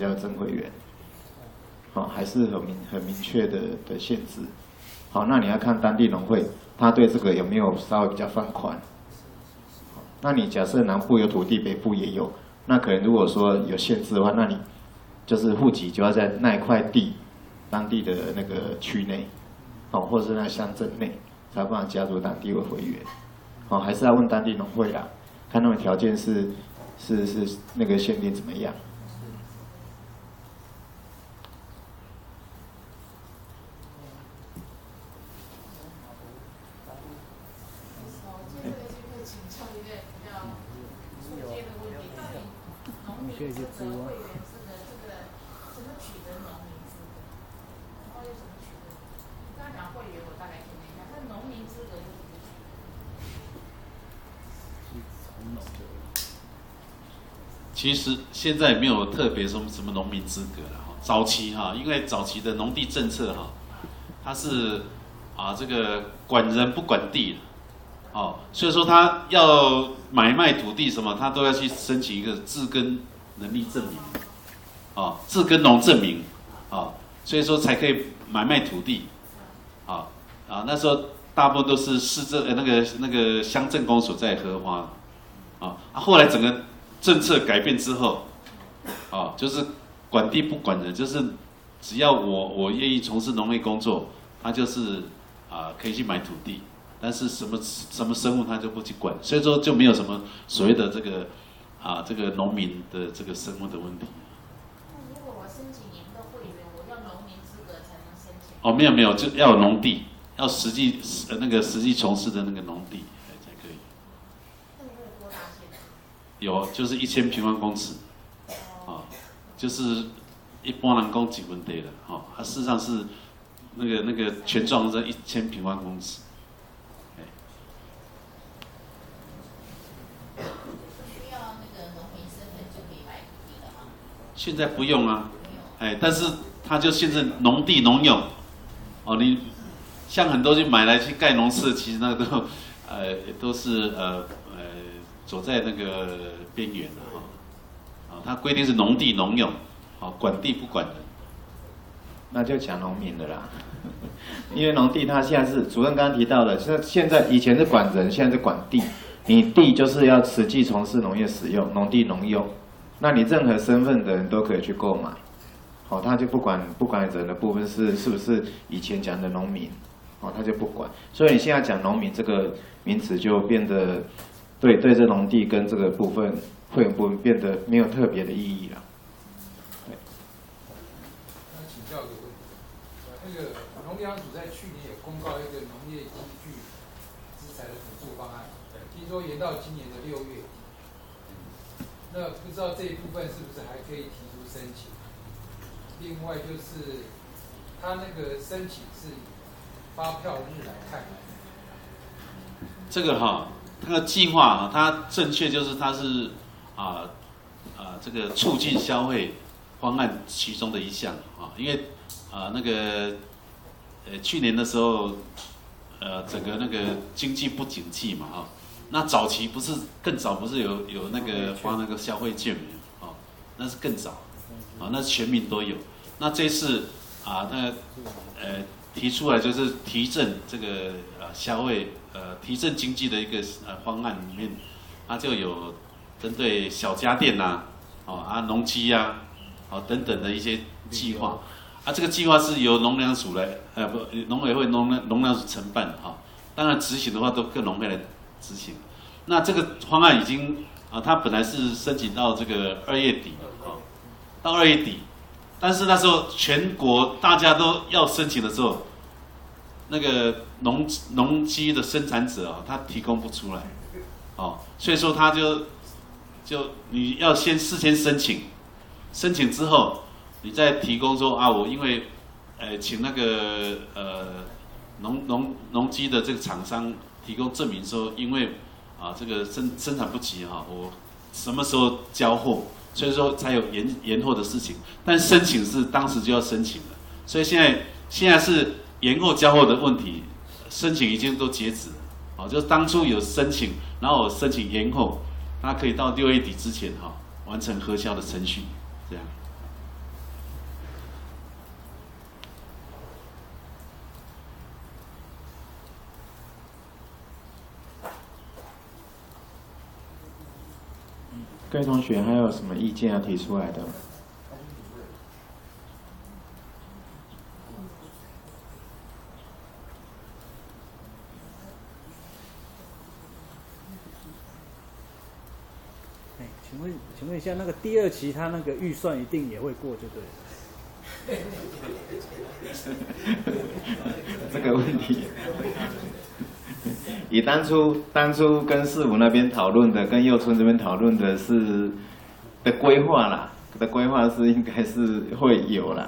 要增会员，好，还是很明确的限制。好，那你要看当地农会，他对这个有没有稍微比较放宽。那你假设南部有土地，北部也有，那可能如果说有限制的话，那你就是户籍就要在那一块地当地的那个区内，哦，或者是那乡镇内，才有办法加入当地为会员。哦，还是要问当地农会啊，看他们条件是那个限定怎么样。可以去租啊。怎么取得农民资格？然后又怎么取得？你刚刚讲会员，我大概听了一下，那农民资格又怎么取？其实现在没有特别什么农民资格了哈。早期哈，因为早期的农地政策哈，它是这个管人不管地，哦，所以说他要买卖土地什么，他都要去申请一个自耕能力证明，啊，自耕农证明，啊，所以说才可以买卖土地，那时候大部分都是市政那个乡镇公所在核发，后来整个政策改变之后，就是管地不管人，就是只要我愿意从事农业工作，他就是可以去买土地，但是什么生物他就不去管，所以说就没有什么所谓的这个农民的这个生物的问题。那如果我申请您的会员，我要农民资格才能申请？哦，没有，就要有农地，要实际从事的那个农地才可以。那你会有多大限？有，就是1000平方公尺，就是一般人讲几分地了，它事实上是那个全幢是1000平方公尺。需要那个农民身份就可以买土地了吗？现在不用啊，但是它就限制农地农用，你像很多去买来去盖农舍，其实那个都是走在那个边缘的它规定是农地农用，管地不管人。那就讲农民的啦，因为农地它现在是主任刚刚提到的，现在以前是管人，现在是管地。你地就是要实际从事农业使用，农地农用，那你任何身份的人都可以去购买，好，他就不管人的部分是不是以前讲的农民，他就不管。所以你现在讲农民这个名词就变得对这农地跟这个部分会员部分变得没有特别的意义了。那请教一个问题，那个农粮署在去年也公告一个农业机具资材的补助方案，听说延到今年的6月。那不知道这一部分是不是还可以提出申请？另外就是，他那个申请是以发票日来看。这个它的计划它正确就是它是这个促进消费方案其中的一项因为那个去年的时候整个那个经济不景气嘛那早期不是更早不是有那个发那个消费券没有那是更早那是全民都有。那这次提出来就是提振这个消费提振经济的一个方案里面，它就有针对小家电农机等等的一些计划这个计划是由农粮署来农委会农粮署承办当然执行的话都各农会来执行。那这个方案已经它本来是申请到这个2月底到2月底，但是那时候全国大家都要申请的时候，那个农机的生产者他提供不出来所以说他就你要事先申请之后，你再提供说我因为请那个农机的这个厂商提供证明说，因为这个生产不及我什么时候交货，所以说才有延后的事情。但申请是当时就要申请了，所以现在是延后交货的问题，申请已经都截止了就是当初有申请，然后我申请延后，它可以到6月底之前完成核销的程序，这样。各位同学还有什么意见要提出来的？请问一下，那个第二期他那个预算一定也会过，就对了。这个问题，以当初跟市府那边讨论的，跟佑村这边讨论的是的规划啦，应该是会有啦，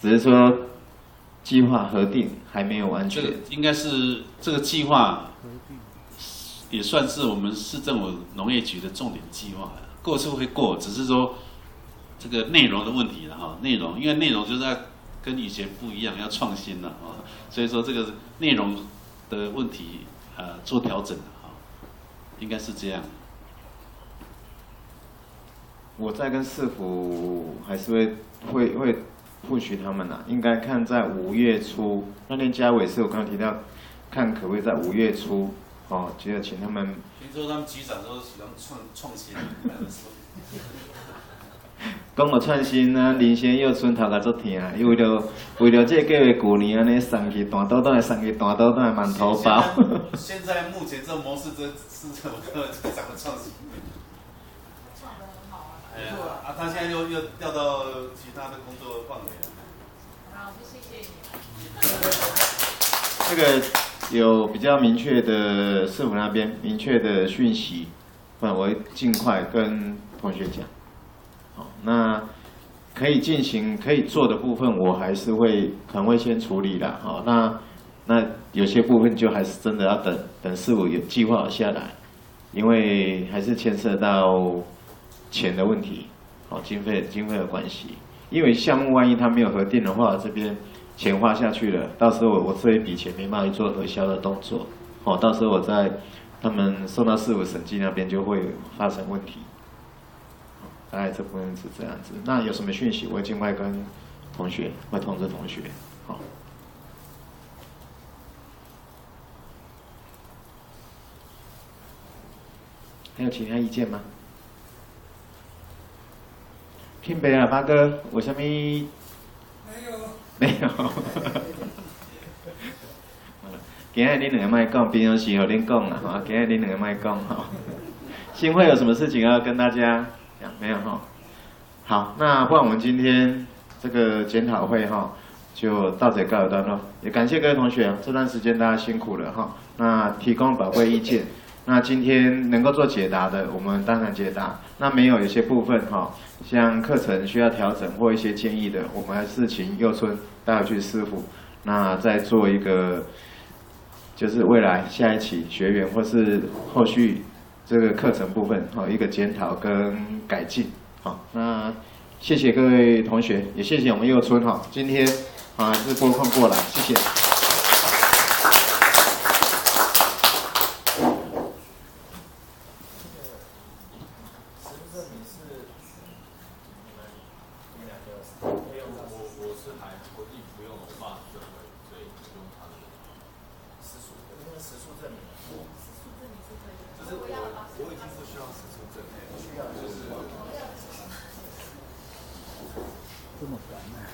只是说计划核定还没有完全。这个应该是这个计划。也算是我们市政府农业局的重点计划了，过是会过，只是说这个内容的问题了哈。内容，因为内容就是要跟以前不一样，要创新了啊，所以说这个内容的问题做调整啊，应该是这样。我在跟市府还是会不许他们啦，应该看在5月初那天，嘉伟是我刚刚提到，看可不可以在5月初。哦，记得请他们。听说他们局长都喜欢创新，讲到创新啊，林先佑村头壳足疼啊，伊为了这个计划，旧年安尼送去大刀刀的馒头包。现在目前这模式，这是怎么长得创新？创得很好啊。哎呀，他现在又调到其他的工作范围了。好，就谢谢你。这个。有比较明确的市府那边明确的讯息，我会尽快跟同学讲。好，那可以进行可以做的部分，我还是可能会先处理啦。好，那有些部分就还是真的要等市府有计划下来，因为还是牵涉到钱的问题，好，经费的关系。因为项目万一它没有核定的话，这边。钱花下去了，到时候我这一笔钱没办法做核销的动作，哦，到时候我在他们送到市府审计那边就会发生问题，大概这部分是这样子。那有什么讯息，我会尽快跟同学，会通知同学，好。还有其他意见吗？听北啊，八哥，有什么？没有。今日恁两个莫讲，平常时和恁讲啦，哈。今日恁两个莫讲哈。新会有什么事情要跟大家讲？没有哈。好，那不然我们今天这个检讨会哈，就到这告一段落。也感谢各位同学，这段时间大家辛苦了哈。那提供宝贵意见，那今天能够做解答的，我们当然解答。那没有些部分哈，像课程需要调整或一些建议的，我们还是请佑春带回去师傅，那再做一个，就是未来下一期学员或是后续这个课程部分哈，一个检讨跟改进。好，那谢谢各位同学，也谢谢我们佑春哈，今天是拨空过来，谢谢。这么烦啊！